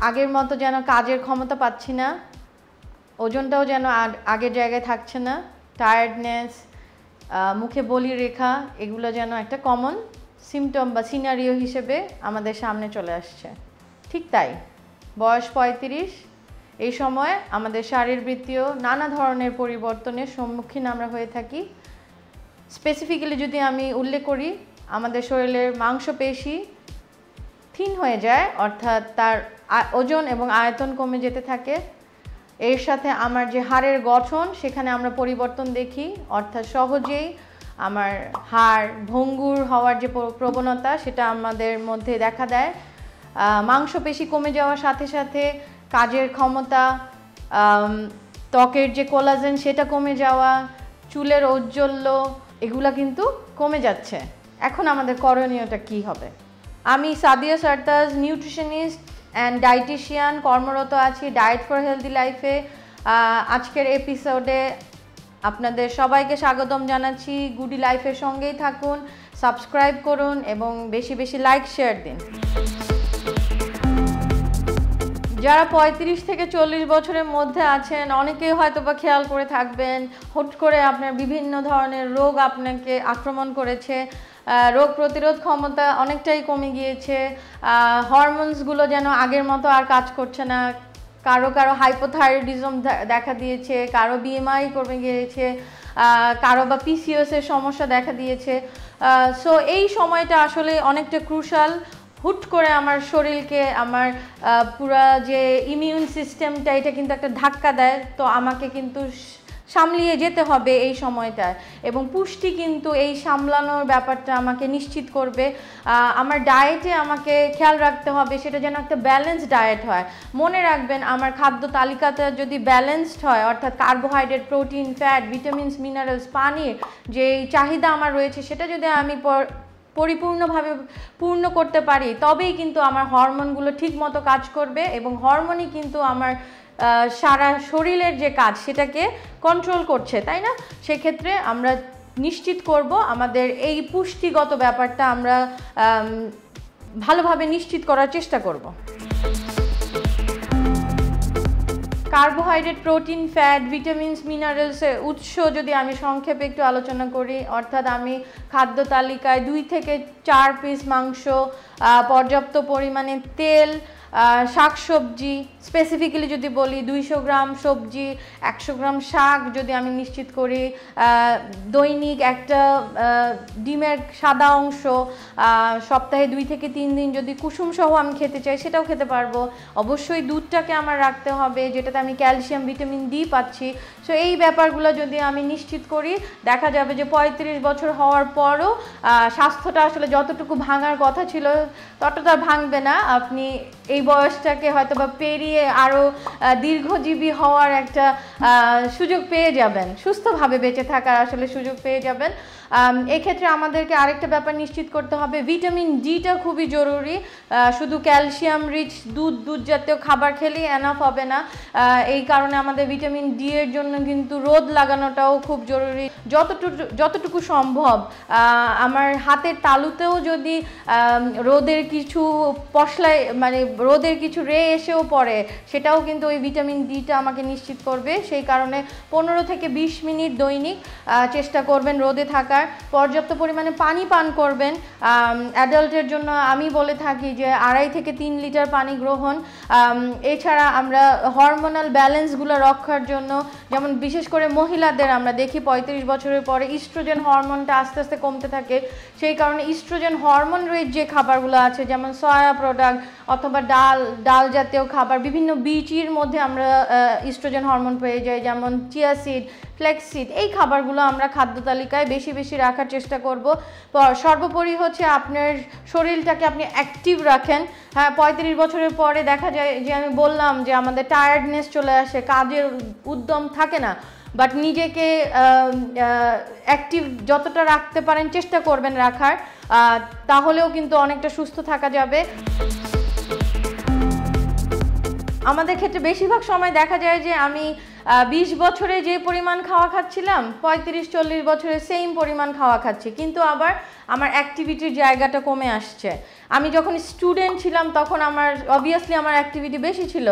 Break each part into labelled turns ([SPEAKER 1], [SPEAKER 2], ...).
[SPEAKER 1] আগের মতো যেন কাজের ক্ষমতা পাচ্ছি না, ওজনটাও যেন আগের জায়গায় থাকছে না, টায়ার্ডনেস, মুখে বলি রেখা, এগুলো যেন একটা কমন সিমটম বা সিনারিও হিসেবে আমাদের সামনে চলে আসছে। ঠিক তাই, বয়স 35, এই সময় আমাদের শারীরবৃত্তীয় নানা ধরনের পরিবর্তনের সম্মুখীন আমরা হয়ে থাকি। স্পেসিফিক্যালি যদি আমি উল্লেখ করি, আমাদের শরীরের মাংসপেশি থিন হয়ে যায়, অর্থাৎ তার ওজন এবং আয়তন কমে যেতে থাকে। এর সাথে আমার যে হাড়ের গঠন, সেখানে আমরা পরিবর্তন দেখি, অর্থাৎ সহজেই আমার হাড় ভঙ্গুর হওয়ার যে প্রবণতা, সেটা আমাদের মধ্যে দেখা দেয়। মাংসপেশি কমে যাওয়ার সাথে সাথে কাজের ক্ষমতা, ত্বকের যে কোলাজেন সেটা কমে যাওয়া, চুলের ঔজ্জ্বল্য, এগুলা কিন্তু কমে যাচ্ছে। এখন আমাদের করণীয়টা কি হবে? আমি Sadia Sartaj, nutritionist and dietician, কর্মরত আছি ডায়েট ফর হেলদি লাইফে। আজকের এপিসোডে আপনাদের সবাইকে স্বাগতম জানাচ্ছি। গুডি লাইফের সঙ্গেই থাকুন, সাবস্ক্রাইব করুন এবং বেশি বেশি লাইক শেয়ার দিন। যারা 35 থেকে 40 বছরের মধ্যে আছেন, অনেকেই হয়তো বা খেয়াল করে থাকবেন, হুট করে আপনার বিভিন্ন ধরনের রোগ আপনাকে আক্রমণ করেছে, রোগ প্রতিরোধ ক্ষমতা অনেকটাই কমে গিয়েছে, হরমোনসগুলো যেন আগের মতো আর কাজ করছে না, কারো কারো হাইপোথাইরয়েডিজম দেখা দিয়েছে, কারো বিএমআই কমে গিয়েছে, কারো বা পিসিওএসের সমস্যা দেখা দিয়েছে। সো এই সময়টা আসলে অনেকটা ক্রুশাল। হুট করে আমার শরীরকে, আমার পুরা যে ইমিউন সিস্টেমটা, এটা কিন্তু একটা ধাক্কা দেয়। তো আমাকে কিন্তু সামলিয়ে যেতে হবে এই সময়টায়, এবং পুষ্টি কিন্তু এই সামলানোর ব্যাপারটা আমাকে নিশ্চিত করবে। আমার ডায়েটে আমাকে খেয়াল রাখতে হবে সেটা যেন একটা ব্যালেন্স ডায়েট হয়। মনে রাখবেন, আমার খাদ্য তালিকাটা যদি ব্যালেন্সড হয়, অর্থাৎ carbohydrate, protein, fat, vitamins, minerals, পানির যে চাহিদা আমার রয়েছে, সেটা যদি আমি পরিপূর্ণভাবে পূর্ণ করতে পারি, তবেই কিন্তু আমার হরমোনগুলো ঠিক মতো কাজ করবে, এবং হরমোনই কিন্তু আমার সারা শরীরের যে কাজ সেটাকে কন্ট্রোল করছে, তাই না? সেক্ষেত্রে আমরা নিশ্চিত করব আমাদের এই পুষ্টিগত ব্যাপারটা আমরা ভালোভাবে নিশ্চিত করার চেষ্টা করব। কার্বোহাইড্রেট, প্রোটিন, ফ্যাট, ভিটামিনস, মিনারেলসের উৎস যদি আমি সংক্ষেপে একটু আলোচনা করি, অর্থাৎ আমি খাদ্য তালিকায় 2 থেকে 4 পিস মাংস, পর্যাপ্ত পরিমাণে তেল, শাকসবজি, স্পেসিফিক্যালি যদি বলি 200 গ্রাম সবজি, 100 গ্রাম শাক যদি আমি নিশ্চিত করি, দৈনিক একটা ডিমের সাদা অংশ, সপ্তাহে 2 থেকে 3 দিন যদি কুসুম সহ আমি খেতে চাই, সেটাও খেতে পারবো। অবশ্যই দুধটাকে আমার রাখতে হবে, যেটাতে আমি ক্যালসিয়াম, ভিটামিন ডি পাচ্ছি। সো এই ব্যাপারগুলো যদি আমি নিশ্চিত করি, দেখা যাবে যে 35 বছর হওয়ার পরও স্বাস্থ্যটা আসলে যতটুকু ভাঙার কথা ছিল ততটা ভাঙবে না। আপনি এই বয়সটাকে হয়তো বা পেরিয়ে আরও দীর্ঘজীবী হওয়ার একটা সুযোগ পেয়ে যাবেন, সুস্থভাবে বেঁচে থাকার আসলে সুযোগ পেয়ে যাবেন। এক্ষেত্রে আমাদেরকে আরেকটা ব্যাপার নিশ্চিত করতে হবে, ভিটামিন ডিটা খুবই জরুরি। শুধু ক্যালসিয়াম রিচ দুধ জাতীয় খাবার খেলেই এনাফ হবে না। এই কারণে আমাদের ভিটামিন ডি এর জন্য কিন্তু রোদ লাগানোটাও খুব জরুরি। যতটুকু সম্ভব আমার হাতের তালুতেও যদি রোদের কিছু পশলায়, মানে রোদের কিছু রে এসেও পড়ে, সেটাও কিন্তু ওই ভিটামিন ডিটা আমাকে নিশ্চিত করবে। সেই কারণে 15 থেকে 20 মিনিট দৈনিক চেষ্টা করবেন রোদে থাকার। পর্যাপ্ত পরিমাণে পানি পান করবেন। অ্যাডাল্টের জন্য আমি বলে থাকি যে 2.5 থেকে 3 লিটার পানি গ্রহণ। এছাড়া আমরা হরমোনাল ব্যালেন্সগুলো রক্ষার জন্য, যেমন বিশেষ করে মহিলাদের আমরা দেখি 35 বছরের পরে ইস্ট্রোজেন হরমোনটা আস্তে আস্তে কমতে থাকে। সেই কারণে ইস্ট্রোজেন হরমোন রিচ যে খাবারগুলো আছে, যেমন সয়া প্রোডাক্ট অথবা ডাল জাতীয় খাবার, বিভিন্ন বীজের মধ্যে আমরা ইস্ট্রোজেন হরমোন পেয়ে যাই, যেমন চিয়া সিড, ফ্লেক্সিড, এই খাবারগুলো আমরা খাদ্য তালিকায় বেশি বেশি রাখার চেষ্টা করব। সর্বোপরি হচ্ছে আপনার শরীরটাকে আপনি অ্যাক্টিভ রাখেন। হ্যাঁ, 35 বছরের পরে দেখা যায় যে আমি বললাম যে আমাদের টায়ার্ডনেস চলে আসে, কাজের উদ্যম থাকে না, বাট নিজেকে অ্যাক্টিভ যতটা রাখতে পারেন চেষ্টা করবেন রাখার, তাহলেও কিন্তু অনেকটা সুস্থ থাকা যাবে। আমাদের ক্ষেত্রে বেশিরভাগ সময় দেখা যায় যে আমি 20 বছরে যে পরিমাণ খাওয়া খাচ্ছিলাম 35-40 বছরে সেম পরিমাণ খাওয়া খাচ্ছি, কিন্তু আবার আমার অ্যাক্টিভিটির জায়গাটা কমে আসছে। আমি যখন স্টুডেন্ট ছিলাম তখন আমার অবভিয়াসলি আমার অ্যাক্টিভিটি বেশি ছিল,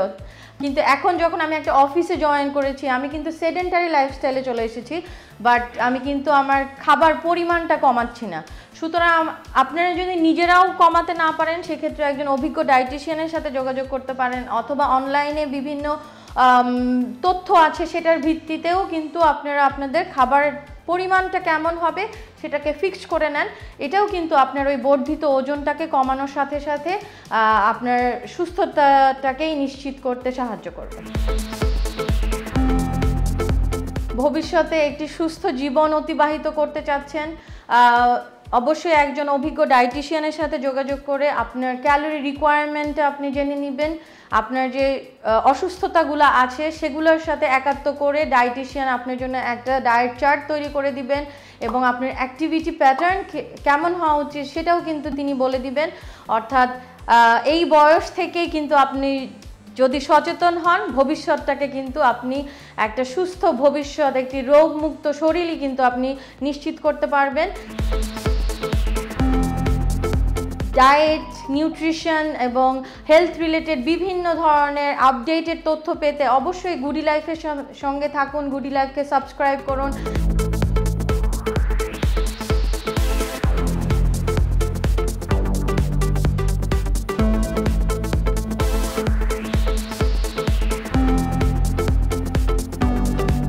[SPEAKER 1] কিন্তু এখন যখন আমি একটা অফিসে জয়েন করেছি আমি কিন্তু সেডেন্টারি লাইফস্টাইলে চলে এসেছি, বাট আমি কিন্তু আমার খাবার পরিমাণটা কমাচ্ছি না। সুতরাং আপনারা যদি নিজেরাও কমাতে না পারেন সেক্ষেত্রে একজন অভিজ্ঞ ডায়েটিশিয়ানের সাথে যোগাযোগ করতে পারেন, অথবা অনলাইনে বিভিন্ন তথ্য আছে সেটার ভিত্তিতেও কিন্তু আপনারা আপনাদের খাবার পরিমাণটা কেমন হবে সেটাকে ফিক্স করে নেন। এটাও কিন্তু আপনার ওই বর্ধিত ওজনটাকে কমানোর সাথে সাথে আপনার সুস্থতাটাকেই নিশ্চিত করতে সাহায্য করবে। ভবিষ্যতে একটি সুস্থ জীবন অতিবাহিত করতে চাচ্ছেন, অবশ্যই একজন অভিজ্ঞ ডায়েটিশিয়ানের সাথে যোগাযোগ করে আপনার ক্যালোরি রিকোয়ারমেন্টটা আপনি জেনে নেবেন। আপনার যে অসুস্থতাগুলো আছে সেগুলোর সাথে একাত্ম করে ডায়েটিশিয়ান আপনার জন্য একটা ডায়েট চার্ট তৈরি করে দিবেন, এবং আপনার অ্যাক্টিভিটি প্যাটার্ন কেমন হওয়া উচিত সেটাও কিন্তু তিনি বলে দিবেন। অর্থাৎ এই বয়স থেকেই কিন্তু আপনি যদি সচেতন হন ভবিষ্যৎটাকে কিন্তু আপনি একটা সুস্থ ভবিষ্যৎ, একটি রোগমুক্ত শরীরই কিন্তু আপনি নিশ্চিত করতে পারবেন। ডায়েট, নিউট্রিশন এবং হেলথ রিলেটেড বিভিন্ন ধরনের আপডেটেড তথ্য পেতে অবশ্যই গুডি লাইফের সঙ্গে থাকুন, গুডি লাইফকে সাবস্ক্রাইব করুন।